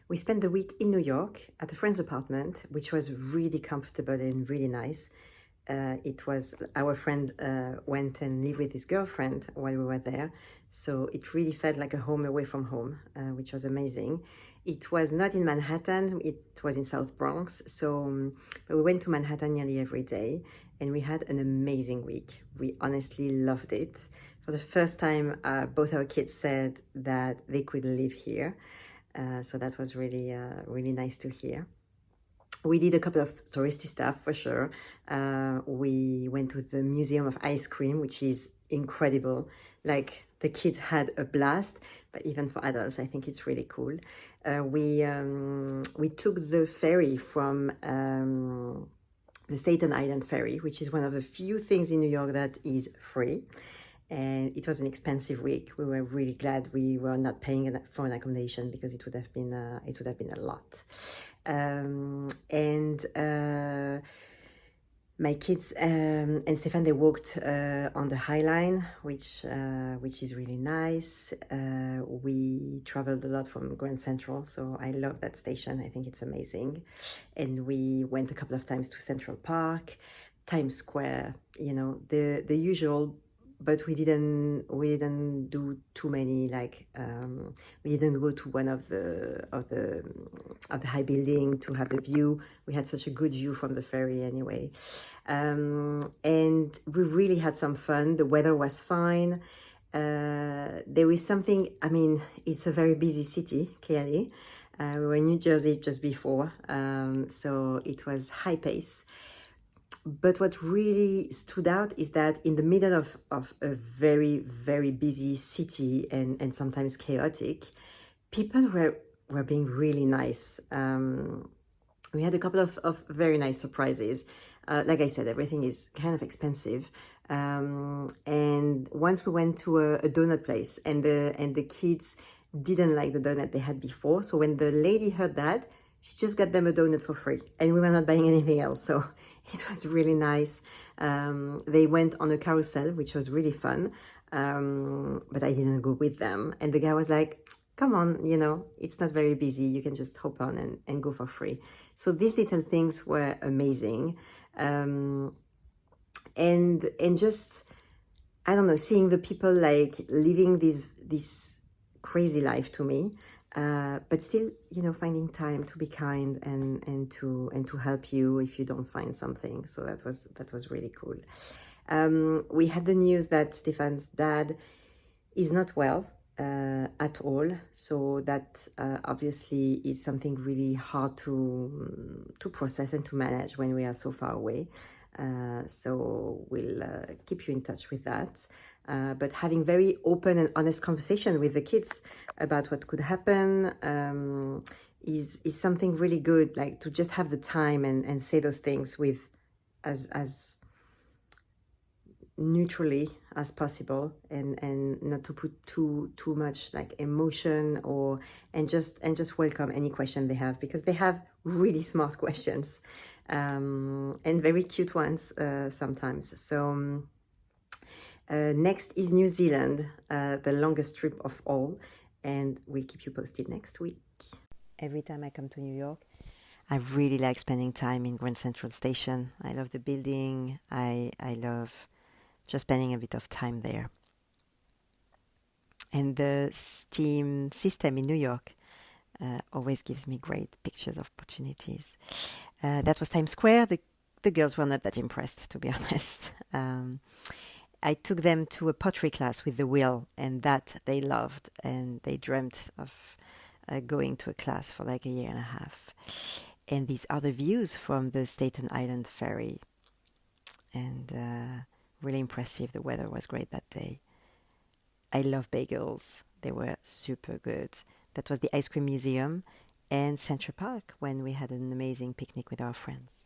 We spent the week in New York at a friend's apartment, which was really comfortable and really nice. It was our friend went and lived with his girlfriend while we were there, so it really felt like a home away from home, which was amazing. It was not in Manhattan, it was in South Bronx, so but we went to Manhattan nearly every day, and we had an amazing week. We honestly loved it. For the first time, both our kids said that they could live here, so that was really nice to hear. We did a couple of touristy stuff for sure. We went to the Museum of Ice Cream, which is incredible. Like the kids had a blast, but even for adults, I think it's really cool. We took the ferry from the Staten Island Ferry, which is one of the few things in New York that is free. And it was an expensive week. We were really glad we were not paying for an accommodation because it would have been a lot. My kids and Stefan, they walked on the High Line, which is really nice. We traveled a lot from Grand Central, so I love that station. I think it's amazing. And we went a couple of times to Central Park, Times Square, the usual. But we didn't do too many, like we didn't go to one of the high building to have the view. We had such a good view from the ferry anyway, and we really had some fun. The weather was fine. There was something, I mean, it's a very busy city, clearly. We were in New Jersey just before, so it was high pace. But what really stood out is that in the middle of a very, very busy city and sometimes chaotic, people were being really nice. We had a couple of very nice surprises. Like I said, everything is kind of expensive. And once we went to a donut place, and the kids didn't like the donut they had before. So when the lady heard that, she just got them a donut for free, and we were not buying anything else. So it was really nice. They went on a carousel, which was really fun, but I didn't go with them. And the guy was like, come on, it's not very busy. You can just hop on and go for free. So these little things were amazing. And just, I don't know, seeing the people like living this crazy life to me. But still, finding time to be kind and to help you if you don't find something. So that was really cool. We had the news that Stefan's dad is not well at all. So that obviously is something really hard to process and to manage when we are so far away. So we'll keep you in touch with that. But having very open and honest conversation with the kids about what could happen is something really good, like to just have the time and say those things with as neutrally as possible and not to put too much like emotion and just welcome any question they have, because they have really smart questions and very cute ones sometimes. So next is New Zealand, the longest trip of all, and we'll keep you posted next week. Every time I come to New York, I really like spending time in Grand Central Station. I love the building. I love just spending a bit of time there. And the steam system in New York always gives me great pictures of opportunities. That was Times Square. The girls were not that impressed, to be honest. I took them to a pottery class with the wheel, and that they loved, and they dreamt of going to a class for like a year and a half. And these are the views from the Staten Island Ferry, and really impressive. The weather was great that day. I love bagels. They were super good. That was the Ice Cream Museum and Central Park when we had an amazing picnic with our friends.